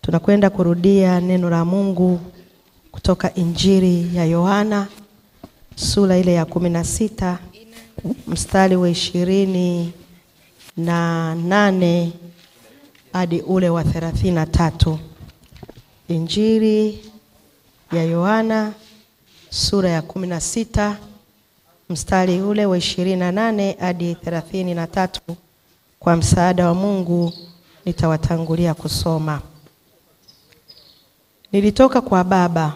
Tunakwenda kurudia neno la Mungu kutoka Injili ya Yohana sura ile ya 16 mstari wa 28 hadi ule wa 33. Injili ya Yohana sura ya 16 mstari ule wa 28 hadi 33. Kwa msaada wa Mungu nitawatangulia kusoma. Nilitoka kwa Baba,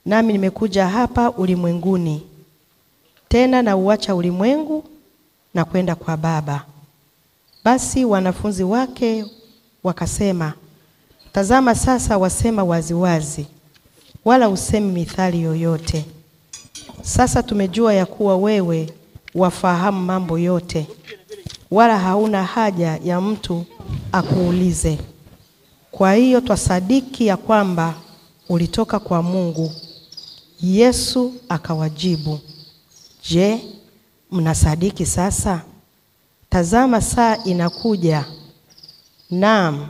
nami nimekuja hapa ulimwenguni. Tena na uacha ulimwengu na kwenda kwa Baba. Basi wanafunzi wake wakasema, tazama sasa wasema waziwazi, wala usemi mithali yoyote. Sasa tumejua ya kuwa wewe wafahamu mambo yote, wala hauna haja ya mtu akuulize. Kwa hiyo twasadiki ya kwamba ulitoka kwa Mungu. Yesu akawajibu, je, mnasadiki sasa? Tazama saa inakuja, naam,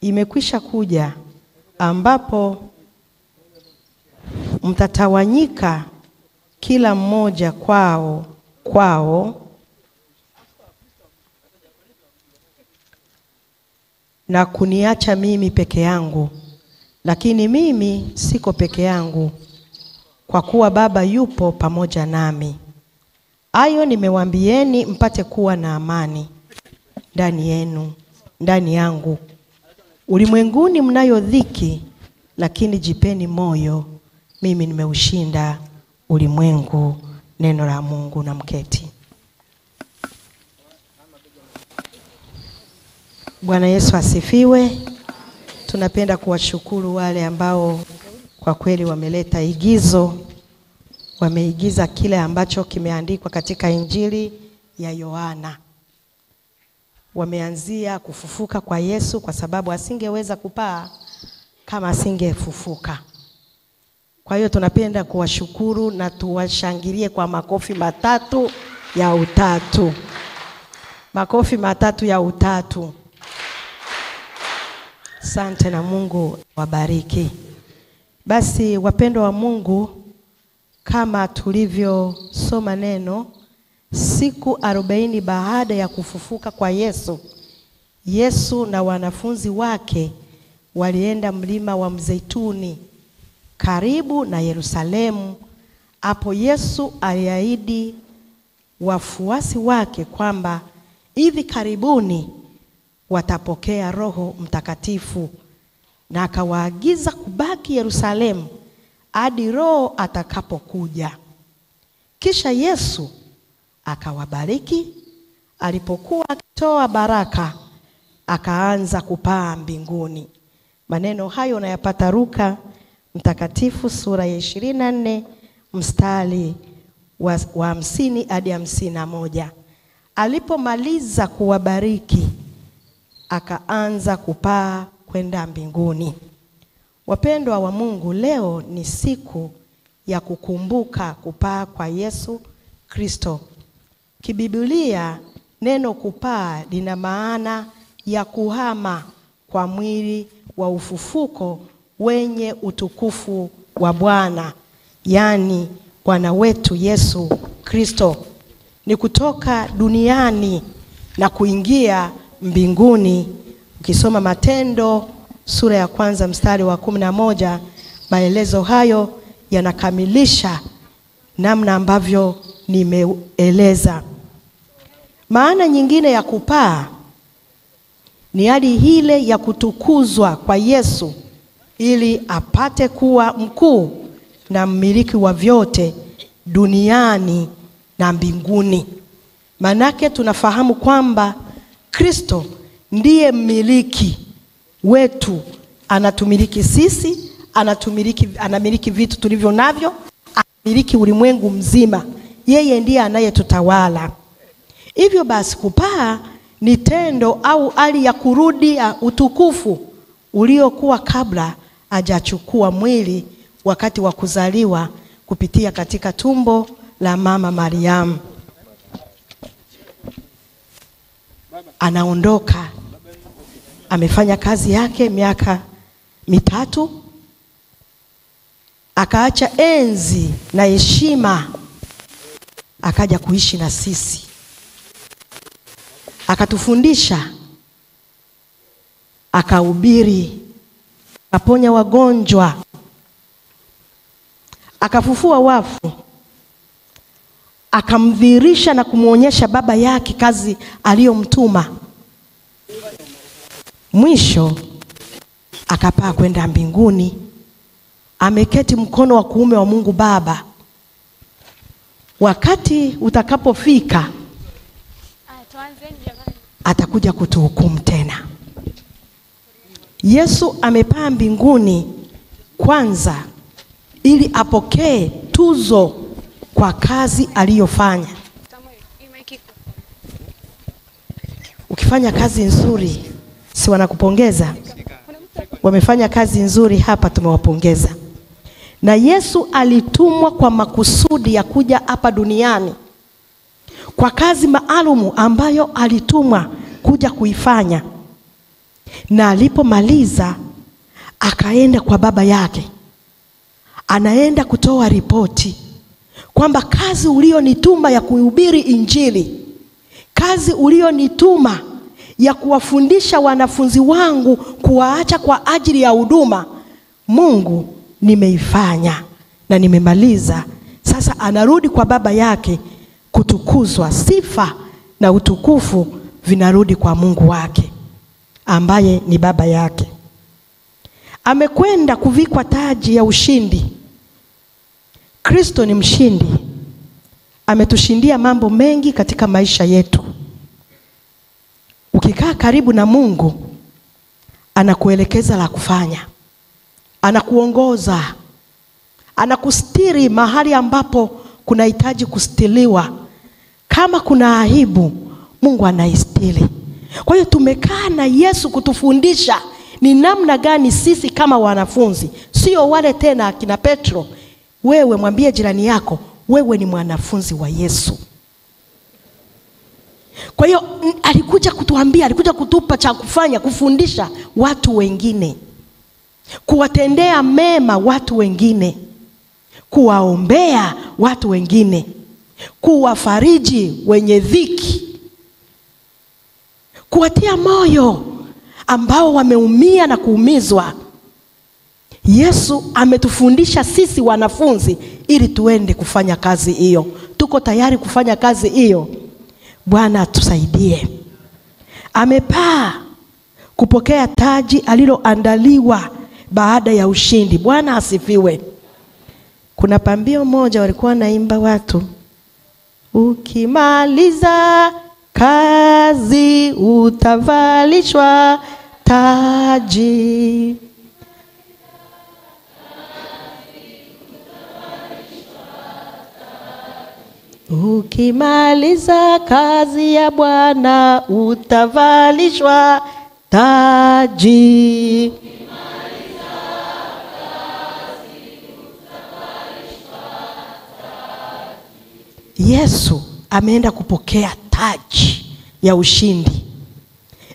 imekwisha kuja, ambapo mtatawanyika kila mmoja kwao na kuniacha mimi peke yangu. Lakini mimi siko peke yangu, kwa kuwa Baba yupo pamoja nami. Hayo nimewaambieni mpate kuwa na amani ndani yangu. Ulimwenguni mnayo dhiki, lakini jipeni moyo, mimi nimeushinda ulimwengu. Neno la Mungu. Na mketi. Bwana Yesu asifiwe. Tunapenda kuwashukuru wale ambao kwa kweli wameleta igizo, wameigiza kile ambacho kimeandikwa katika Injili ya Yohana. Wameanzia kufufuka kwa Yesu, kwa sababu asingeweza kupaa kama asingefufuka. Kwa hiyo tunapenda kuwashukuru na tuwashangilie kwa makofi matatu ya utatu. Makofi matatu ya utatu. Asante na Mungu wabariki. Basi wapendwa wa Mungu, kama tulivyosoma neno, siku 40 baada ya kufufuka kwa Yesu, Yesu na wanafunzi wake walienda mlima wa Mzeituni karibu na Yerusalemu. Hapo Yesu aliahidi wafuasi wake kwamba hivi karibuni watapokea Roho Mtakatifu, na akawaagiza kubaki Yerusalemu hadi Roho atakapokuja. Kisha Yesu akawabariki. Alipokuwa akitoa baraka, akaanza kupaa mbinguni. Maneno hayo nayapata Luka Mtakatifu sura ya 24 mstari wa 50 hadi 51. Alipomaliza kuwabariki, akaanza kupaa kwenda mbinguni. Wapendwa wa Mungu, leo ni siku ya kukumbuka kupaa kwa Yesu Kristo. Kibiblia neno kupaa lina maana ya kuhama kwa mwili wa ufufuko wenye utukufu wa Bwana, yani Bwana wetu Yesu Kristo. Ni kutoka duniani na kuingia mbinguni. Ukisoma Matendo sura ya 1 mstari wa 11, maelezo hayo yanakamilisha namna ambavyo nimeeleza. Maana nyingine ya kupaa ni hali ile ya kutukuzwa kwa Yesu ili apate kuwa mkuu na mmiliki wa vyote duniani na mbinguni. Manake tunafahamu kwamba Kristo ndiye mmiliki wetu. Anatumiliki sisi, anamiliki vitu tulivyo navyo, anamiliki ulimwengu mzima. Yeye ndiye anayetutawala. Hivyo basi kupaa ni tendo au hali ya kurudi utukufu uliokuwa kabla hajachukua mwili wakati wa kuzaliwa kupitia katika tumbo la mama Mariamu. Anaondoka amefanya kazi yake miaka 3, akaacha enzi na heshima, akaja kuishi na sisi, akatufundisha, akahubiri, akaponya wagonjwa, akafufua wafu, akamdhihirisha na kumuonyesha Baba yake kazi aliyomtuma. Mwisho akapaa kwenda mbinguni, ameketi mkono wa kuume wa Mungu Baba. Wakati utakapofika atakuja kutuhukumu tena. Yesu amepaa mbinguni kwanza ili apokee tuzo kwa kazi aliyofanya. Ukifanya kazi nzuri, si wanakupongeza? Wamefanya kazi nzuri hapa, tumewapongeza. Na Yesu alitumwa kwa makusudi ya kuja hapa duniani kwa kazi maalumu ambayo alitumwa kuja kuifanya. Na alipomaliza akaenda kwa Baba yake, anaenda kutoa ripoti kwamba kazi ulionituma ya kuhubiri Injili, kazi ulionituma ya kuwafundisha wanafunzi wangu kuwaacha kwa ajili ya huduma, Mungu, nimeifanya na nimemaliza. Sasa anarudi kwa Baba yake kutukuzwa. Sifa na utukufu vinarudi kwa Mungu wake ambaye ni Baba yake. Amekwenda kuvikwa taji ya ushindi. Kristo ni mshindi. Ametushindia mambo mengi katika maisha yetu. Ukikaa karibu na Mungu, anakuelekeza la kufanya, anakuongoza, anakustiri mahali ambapo kunahitaji kustiliwa. Kama kuna aibu, Mungu anaistiri. Kwa hiyo tumekaa na Yesu kutufundisha ni namna gani sisi kama wanafunzi, sio wale tena akina Petro. Wewe mwambie jirani yako, wewe ni mwanafunzi wa Yesu. Kwa hiyo alikuja kutuambia, alikuja kutupa cha kufanya, kufundisha watu wengine, kuwatendea mema watu wengine, kuwaombea watu wengine, kuwafariji wenye dhiki, kuwatia moyo ambao wameumia na kuumizwa. Yesu ametufundisha sisi wanafunzi ili tuende kufanya kazi hiyo. Tuko tayari kufanya kazi hiyo? Bwana tusaidie. Amepaa kupokea taji aliloandaliwa baada ya ushindi. Bwana asifiwe. Kuna pambio moja walikuwa naimba watu, ukimaliza kazi utavalishwa taji. Ukimaliza kazi ya Bwana utavalishwa taji. Yesu ameenda kupokea taji ya ushindi.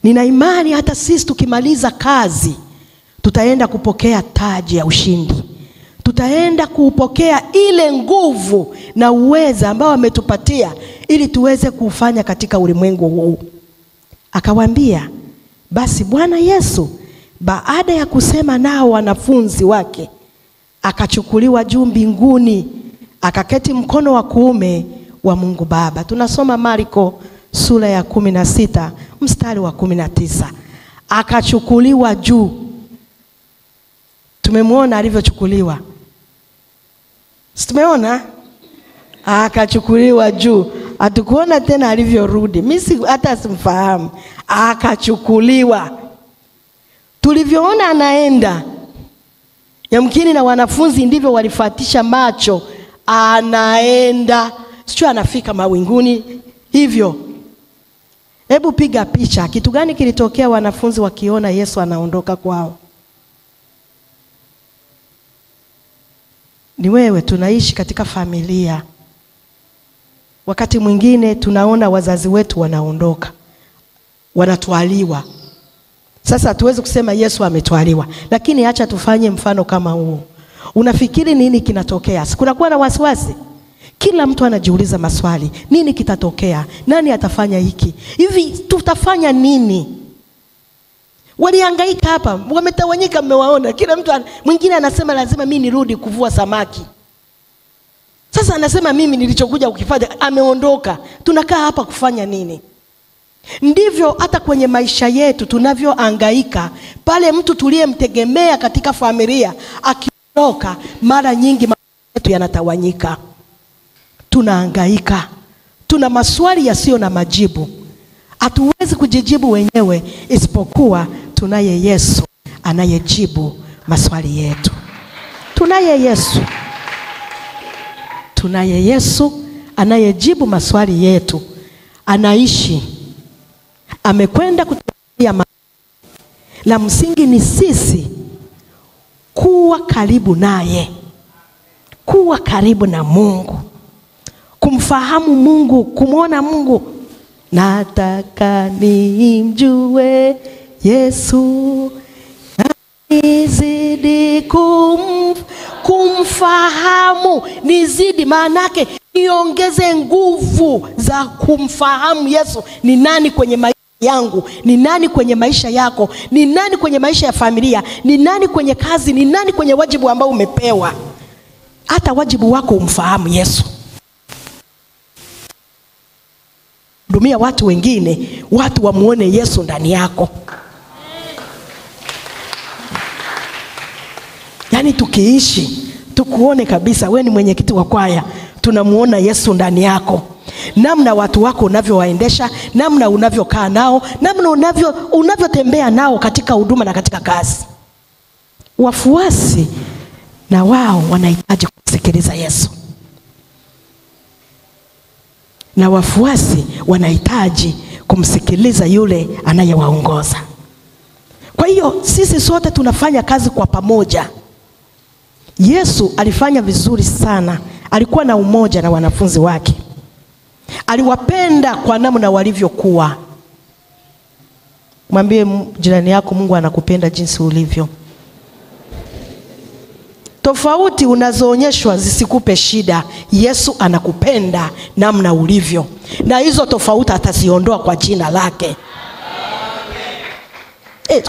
Nina imani hata sisi tukimaliza kazi tutaenda kupokea taji ya ushindi. Tutaenda kupokea ile nguvu na uweza ambao ametupatia ili tuweze kufanya katika ulimwengu huu. Akawaambia, basi Bwana Yesu baada ya kusema nao wanafunzi wake, akachukuliwa juu mbinguni, akaketi mkono wa kuume wa Mungu Baba. Tunasoma Marko sura ya 16 mstari wa 19. Akachukuliwa juu. Tumemwona alivyochukuliwa. Tumeona akachukuliwa juu. Hatukuona tena alivyorudi. Mimi hata simfahamu. Akachukuliwa. Tulivyoona anaenda, yamkini na wanafunzi ndivyo walifuatisha macho. Anaenda, sio anafika mawinguni hivyo. Hebu piga picha, kitu gani kilitokea wanafunzi wakiona Yesu anaondoka kwao? Ni wewe, tunaishi katika familia. Wakati mwingine tunaona wazazi wetu wanaondoka, wanatwaliwa. Sasa hatuwezi kusema Yesu ametwaliwa, lakini acha tufanye mfano kama huo. Unafikiri nini kinatokea? Sikunakuwa na wasiwasi? Kila mtu anajiuliza maswali. Nini kitatokea? Nani atafanya hiki? Hivi tutafanya nini? Walihangaika hapa, wametawanyika, mmewaona. Kila mtu mwingine anasema lazima mimi nirudi kuvua samaki. Sasa anasema mimi nilichokuja kukifanya, ameondoka. Tunakaa hapa kufanya nini? Ndivyo hata kwenye maisha yetu tunavyohangaika. Pale mtu tuliyemtegemea katika familia akiondoka, mara nyingi maisha yetu yanatawanyika. Tunahangaika. Tuna maswali yasiyo na majibu. Hatuwezi kujijibu wenyewe, isipokuwa tunaye Yesu anayejibu maswali yetu. Tunaye Yesu anayejibu maswali yetu. Anaishi. Amekwenda kutuambia. La msingi ni sisi kuwa karibu naye. Kuwa karibu na Mungu. Kumfahamu Mungu, kumwona Mungu. Nataka nimjue Yesu, nizidi kumfahamu, nizidi maanake niongeze nguvu za kumfahamu Yesu. Ni nani kwenye maisha yangu? Ni nani kwenye maisha yako? Ni nani kwenye maisha ya familia? Ni nani kwenye kazi? Ni nani kwenye wajibu ambao umepewa? Hata wajibu wako umfahamu Yesu. Hudumia watu wengine, watu wamuone Yesu ndani yako. Yaani tukiishi, tukuone kabisa wewe ni mwenyekiti wa kwaya, tunamuona Yesu ndani yako. Namna watu wako unavyowaendesha, namna unavyokaa nao, namna unavyotembea nao katika huduma na katika kazi. Wafuasi na wao wanahitaji kusikiliza Yesu. Na wafuasi wanahitaji kumsikiliza yule anayewaongoza. Kwa hiyo sisi sote tunafanya kazi kwa pamoja. Yesu alifanya vizuri sana. Alikuwa na umoja na wanafunzi wake. Aliwapenda kwa namna walivyokuwa. Mwambie jirani yako, Mungu anakupenda jinsi ulivyo. Tofauti unazoonyeshwa zisikupe shida. Yesu anakupenda namna ulivyo. Na hizo tofauti ataziondoa kwa jina lake.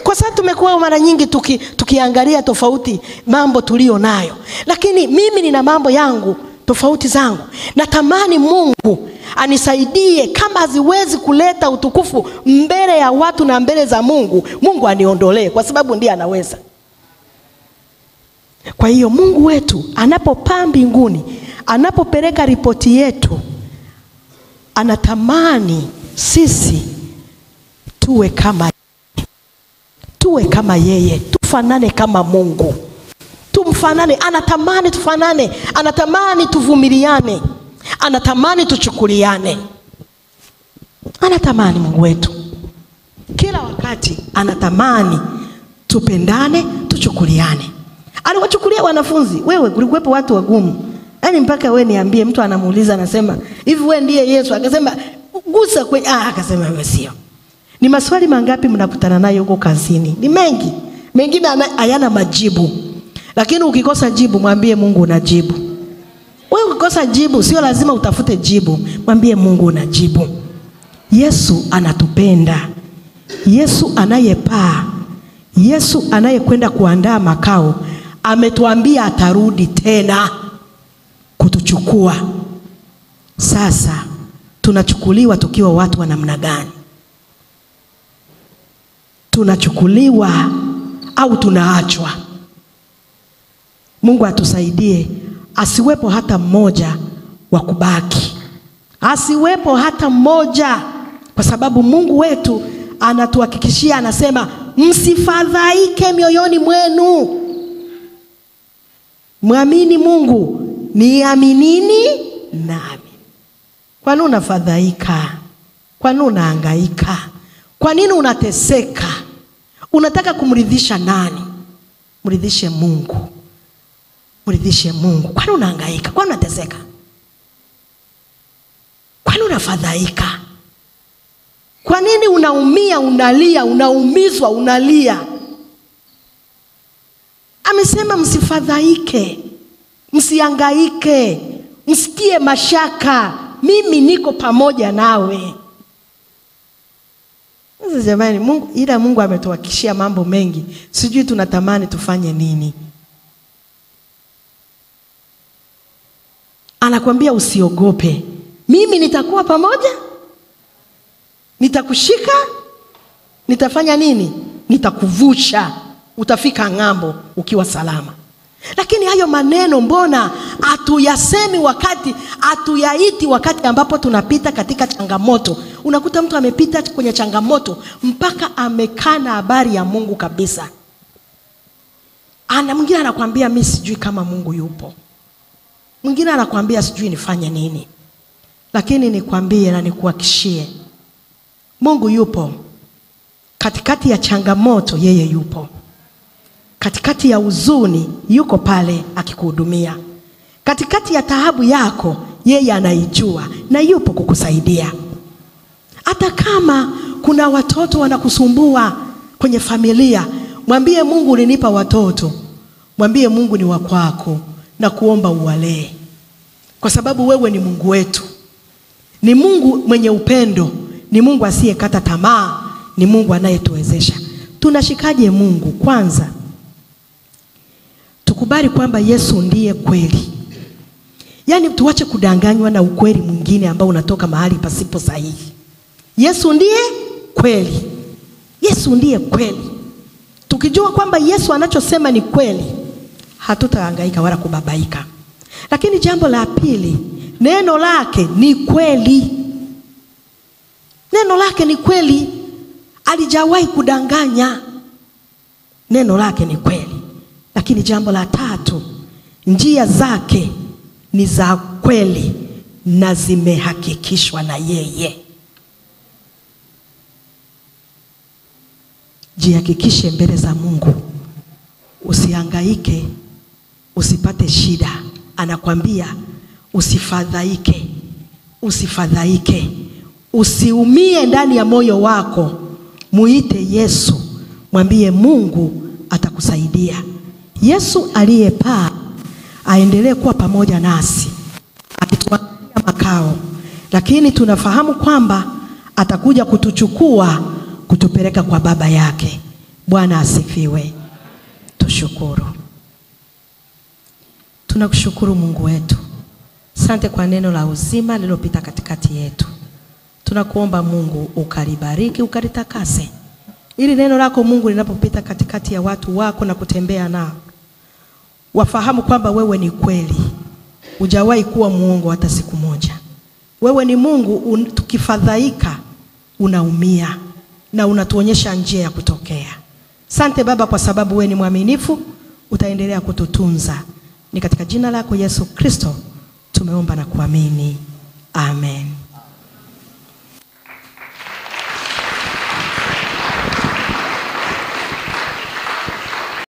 Kwa sababu tumekuwa mara nyingi tukiangalia tofauti mambo tulio nayo. Lakini mimi nina mambo yangu, tofauti zangu. Natamani Mungu anisaidie, kama haziwezi kuleta utukufu mbele ya watu na mbele za Mungu, Mungu aniondolee, kwa sababu ndiye anaweza. Kwa hiyo Mungu wetu anapopaa mbinguni, anapopeleka ripoti yetu, anatamani sisi tuwe kama yeye, tufanane kama Mungu. Tumfanane, anatamani tufanane, anatamani tuvumiliane, anatamani tuchukuliane. Anatamani Mungu wetu kila wakati, anatamani tupendane, tuchukuliane. Aliwachukulia wanafunzi. Wewe kulikuwepo watu wagumu. Yaani mpaka wewe niambie, mtu anamuuliza anasema, "Hivi wewe ndiye Yesu?" Akasema, "Gusa kwenye." Akasema, "Wewe sio." Ni maswali mangapi mnakutana nayo huko kazini? Ni mengi. Mengine hayana majibu. Lakini ukikosa jibu, mwambie Mungu unajibu. Wewe ukikosa jibu, sio lazima utafute jibu. Mwambie Mungu unajibu. Yesu anatupenda. Yesu anayepaa. Yesu anayekwenda kuandaa makao. Ametuambia atarudi tena kutuchukua. Sasa tunachukuliwa tukiwa watu wa namna gani? Tunachukuliwa au tunaachwa? Mungu atusaidie, asiwepo hata mmoja wa kubaki. Asiwepo hata mmoja, kwa sababu Mungu wetu anatuhakikishia, anasema, "Msifadhaike mioyoni mwenu. Muamini Mungu, niaminini nami." Kwa nini unafadhaika? Kwa nini unahangaika? Kwa nini unateseka? Unataka kumridhisha nani? Mridhishe Mungu. Mridhishe Mungu. Kwa nini unahangaika? Kwa nini unateseka? Kwa nini unafadhaika? Kwa nini unaumia, unalia, unaumizwa, unalia? Amesema msifadhaike, msihangaike, msikie mashaka, mimi niko pamoja nawe. Sasa jamani, Mungu ametuhakikishia mambo mengi. Sijui tunatamani tufanye nini. Anakuambia usiogope. Mimi nitakuwa pamoja. Nitakushika. Nitafanya nini? Nitakuvusha. Utafika ng'ambo ukiwa salama. Lakini hayo maneno mbona hatuyasemi hatuyaiti wakati ambapo tunapita katika changamoto? Unakuta mtu amepita kwenye changamoto mpaka amekana habari ya Mungu kabisa. Mwingine anakuambia mimi sijui kama Mungu yupo. Mwingine anakuambia sijui nifanye nini. Lakini nikwambie na nikuhakishie, Mungu yupo. Katikati ya changamoto yeye yupo. Katikati ya huzuni yuko pale akikuhudumia. Katikati ya taabu yako yeye anaijua na yupo kukusaidia. Hata kama kuna watoto wanakusumbua kwenye familia, mwambie Mungu ulinipa watoto. Mwambie Mungu ni wa kwako na kuomba uwalee. Kwa sababu wewe ni Mungu wetu. Ni Mungu mwenye upendo, ni Mungu asiyekata tamaa, ni Mungu anayetuwezesha. Tunashikaje Mungu? Kwanza tukubali kwamba Yesu ndiye kweli. Yaani tuache kudanganywa na ukweli mwingine ambao unatoka mahali pasipo sahihi. Yesu ndiye kweli. Yesu ndiye kweli. Tukijua kwamba Yesu anachosema ni kweli, hatutahangaika wala kubabaika. Lakini jambo la pili, neno lake ni kweli. Neno lake ni kweli. Alijawahi kudanganya. Neno lake ni kweli. Lakini jambo la tatu, njia zake ni za kweli na zimehakikishwa na yeye. Jihakikishe mbele za Mungu. Usihangaike, usipate shida. Anakuambia usifadhaike. Usifadhaike. Usiumie ndani ya moyo wako. Muite Yesu. Mwambie Mungu atakusaidia. Yesu aliyepaa aendelee kuwa pamoja nasi, akituandalia makao. Lakini tunafahamu kwamba atakuja kutuchukua, kutupeleka kwa Baba yake. Bwana asifiwe. Tushukuru. Tunakushukuru Mungu wetu. Asante kwa neno la uzima lililopita katikati yetu. Tunakuomba Mungu ukalibariki, ukalitakase. Ili neno lako Mungu linapopita katikati ya watu wako na kutembea nao, wafahamu kwamba wewe ni kweli. Hujawahi kuwa muongo hata siku moja. Wewe ni Mungu, tukifadhaika unaumia na unatuonyesha njia ya kutokea. Asante Baba kwa sababu wewe ni mwaminifu, utaendelea kututunza. Ni katika jina lako Yesu Kristo tumeomba na kuamini. Amen.